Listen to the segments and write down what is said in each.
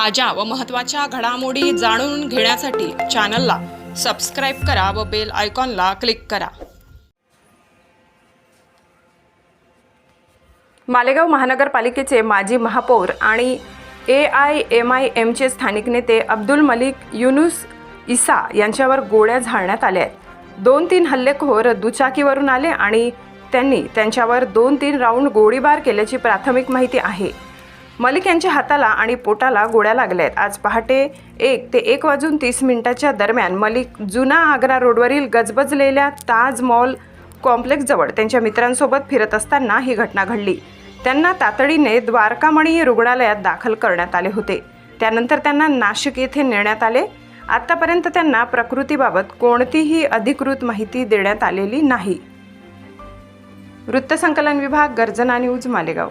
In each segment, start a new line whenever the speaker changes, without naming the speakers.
ताज्या व महत्त्वाच्या घडामोडी जाणून घेण्यासाठी चॅनलला सबस्क्राइब करा व बेल आयकॉनला क्लिक करा।
मालेगाव महानगरपालिकेचे माजी महापौर आणि AIMIMचे स्थानिक नेते अब्दुल मलिक युनुस इसा यांच्यावर गोळ्या झाडण्यात आल्या आहेत। 2-3 हल्लेखोर दुचाकीवरून आले आणि त्यांनी त्यांच्यावर 2-3 राऊंड गोळीबार केल्याची प्राथमिक माहिती आहे। मलिक यांच्या हाताला आणि पोटाला गोळ्या लागल्या आहेत। आज पहाटे 1 ते 1:30 दरम्यान मलिक जुना आग्रा रोडवरील गजबजलेल्या ताज मॉल कॉम्प्लेक्सजवळ त्यांच्या मित्रांसोबत फिरत असताना ही घटना घडली। त्यांना तातडीने द्वारकामणी रुग्णालयात दाखल करण्यात आले होते। त्यानंतर त्यांना नाशिक येथे नेण्यात आले। आतापर्यंत त्यांना प्रकृतीबाबत कोणतीही अधिकृत माहिती देण्यात आलेली नाही। वृत्तसंकलन विभाग, गर्जना न्यूज, मालेगाव।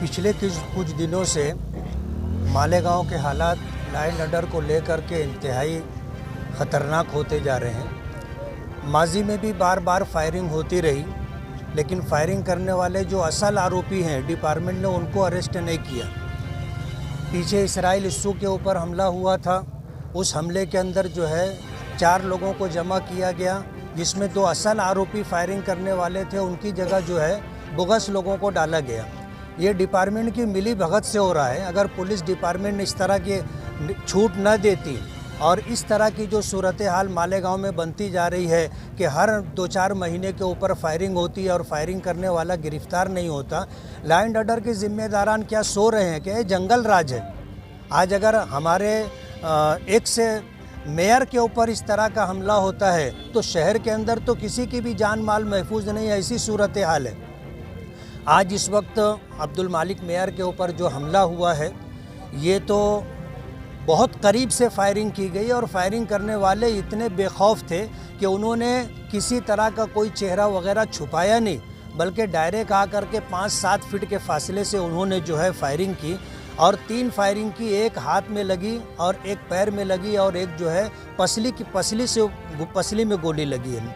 पिछले कुछ दिनों से मालेगांव के हालात लाइन ऑर्डर को लेकर के इंतहाई ख़तरनाक होते जा रहे हैं। माजी में भी बार बार फायरिंग होती रही, लेकिन फायरिंग करने वाले जो असल आरोपी हैं डिपार्टमेंट ने उनको अरेस्ट नहीं किया। पीछे इसराइल इस्सू के ऊपर हमला हुआ था, उस हमले के अंदर जो है 4 लोगों को जमा किया गया, जिसमें 2 असल आरोपी फायरिंग करने वाले थे, उनकी जगह जो है बोगस लोगों को डाला गया। ये डिपार्टमेंट की मिली भगत से हो रहा है। अगर पुलिस डिपार्टमेंट इस तरह की छूट न देती और इस तरह की जो सूरत हाल मालेगांव में बनती जा रही है कि हर 2-4 महीने के ऊपर फायरिंग होती है और फायरिंग करने वाला गिरफ्तार नहीं होता, लॉ एंड ऑर्डर के जिम्मेदारान क्या सो रहे हैं कि ये जंगल राज है। आज अगर हमारे एक से मेयर के ऊपर इस तरह का हमला होता है तो शहर के अंदर तो किसी की भी जान माल महफूज नहीं, ऐसी सूरत हाल है। आज इस वक्त अब्दुल मालिक मेयर के ऊपर जो हमला हुआ है, ये तो बहुत करीब से फायरिंग की गई और फायरिंग करने वाले इतने बेखौफ थे कि उन्होंने किसी तरह का कोई चेहरा वगैरह छुपाया नहीं, बल्कि डायरेक्ट आकर के 5-7 फीट के फासले से उन्होंने जो है फायरिंग की और 3 फायरिंग की, एक हाथ में लगी और एक पैर में लगी और एक जो है पसली में गोली लगी है।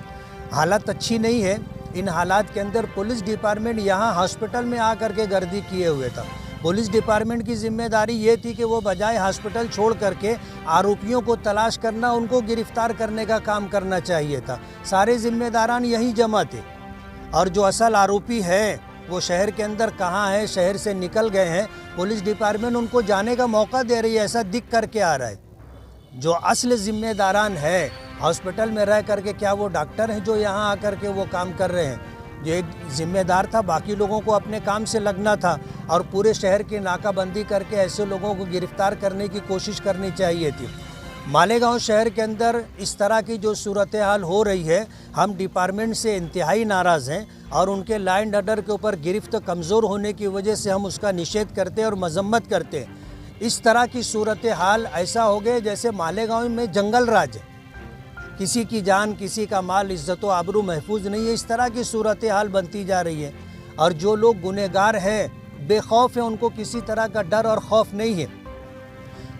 हालत अच्छी नहीं है। इन हालात के अंदर पुलिस डिपार्टमेंट यहाँ हॉस्पिटल में आकर के गर्दी किए हुए था। पुलिस डिपार्टमेंट की जिम्मेदारी ये थी कि वो बजाय हॉस्पिटल छोड़ करके आरोपियों को तलाश करना, उनको गिरफ्तार करने का काम करना चाहिए था। सारे जिम्मेदारान यहीं जमा थे और जो असल आरोपी है वो शहर के अंदर कहाँ है, शहर से निकल गए हैं। पुलिस डिपार्टमेंट उनको जाने का मौका दे रही है, ऐसा दिख करके आ रहा है। जो असल जिम्मेदारान है हॉस्पिटल में रह करके, क्या वो डॉक्टर हैं जो यहाँ आकर के वो काम कर रहे हैं? जो एक जिम्मेदार था, बाकी लोगों को अपने काम से लगना था और पूरे शहर की नाकाबंदी करके ऐसे लोगों को गिरफ्तार करने की कोशिश करनी चाहिए थी। मालेगांव शहर के अंदर इस तरह की जो सूरत हाल हो रही है, हम डिपार्टमेंट से इंतहाई नाराज़ हैं और उनके लॉ एंड ऑर्डर के ऊपर गिरफ्त कमज़ोर होने की वजह से हम उसका निषेध करते हैं और मजम्मत करते हैं। इस तरह की सूरत हाल ऐसा हो गए जैसे मालेगांव में जंगल राज है, किसी की जान, किसी का माल, इज्जत व आबरू महफूज नहीं है। इस तरह की सूरत हाल बनती जा रही है और जो लोग गुनहगार हैं, बेखौफ हैं, उनको किसी तरह का डर और खौफ नहीं है।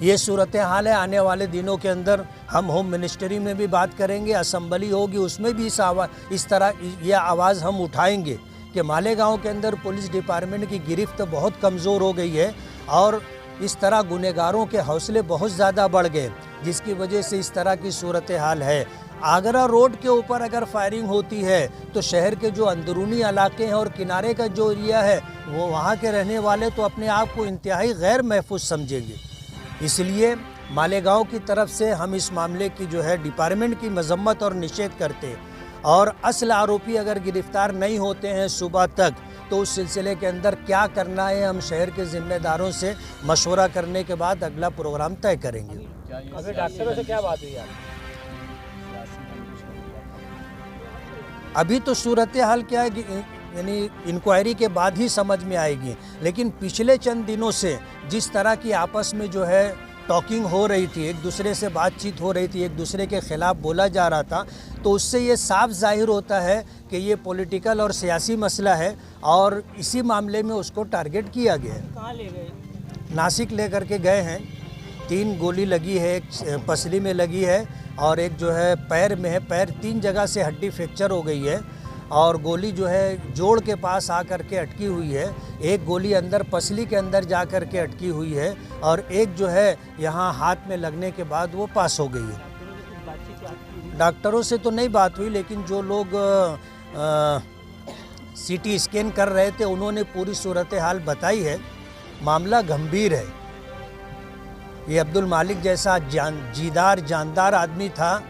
ये सूरत हाल है। आने वाले दिनों के अंदर हम होम मिनिस्ट्री में भी बात करेंगे, असम्बली होगी, उसमें भी इस तरह यह आवाज़ हम उठाएंगे कि मालेगांव के अंदर पुलिस डिपार्टमेंट की गिरफ्त बहुत कमज़ोर हो गई है और इस तरह गुनहगारों के हौसले बहुत ज़्यादा बढ़ गए, जिसकी वजह से इस तरह की सूरत हाल है। आगरा रोड के ऊपर अगर फायरिंग होती है तो शहर के जो अंदरूनी इलाके हैं और किनारे का जो एरिया है, वो वहाँ के रहने वाले तो अपने आप को इंतहाई गैर महफूज समझेंगे। इसलिए मालेगांव की तरफ से हम इस मामले की जो है डिपार्टमेंट की मजम्मत और निषेध करते हैं और असल आरोपी अगर गिरफ्तार नहीं होते हैं सुबह तक, तो उस सिलसिले के अंदर क्या करना है हम शहर के जिम्मेदारों से मशवरा करने के बाद अगला प्रोग्राम तय करेंगे।
अभी डॉक्टरों से क्या बात हुई आप?
अभी तो सूरत हाल क्या है, यानी इंक्वायरी के बाद ही समझ में आएगी, लेकिन पिछले चंद दिनों से जिस तरह की आपस में जो है टॉकिंग हो रही थी, एक दूसरे से बातचीत हो रही थी, एक दूसरे के ख़िलाफ़ बोला जा रहा था, तो उससे ये साफ जाहिर होता है कि ये पॉलिटिकल और सियासी मसला है और इसी मामले में उसको टारगेट किया गया है।
कहाँ ले गए?
नासिक ले करके गए हैं, 3 गोली लगी है, एक पसली में लगी है और एक जो है पैर में है। पैर 3 जगह से हड्डी फ्रैक्चर हो गई है और गोली जो है जोड़ के पास आ कर के अटकी हुई है। एक गोली अंदर पसली के अंदर जा कर के अटकी हुई है और एक जो है यहाँ हाथ में लगने के बाद वो पास हो गई है। डॉक्टरों से तो नहीं बात हुई, लेकिन जो लोग सीटी स्कैन कर रहे थे उन्होंने पूरी सूरत हाल बताई है। मामला गंभीर है। ये अब्दुल मालिक जैसा जानदार आदमी था,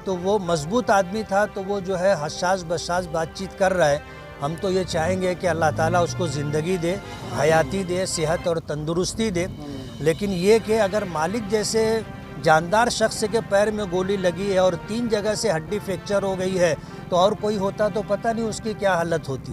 तो वो मजबूत आदमी था, तो वो जो है हसास बसास बातचीत कर रहा है। हम तो ये चाहेंगे कि अल्लाह ताला उसको ज़िंदगी दे, हयाती दे, सेहत और तंदुरुस्ती दे। लेकिन ये कि अगर मालिक जैसे जानदार शख्स के पैर में गोली लगी है और 3 जगह से हड्डी फ्रैक्चर हो गई है, तो और कोई होता तो पता नहीं उसकी क्या हालत होती।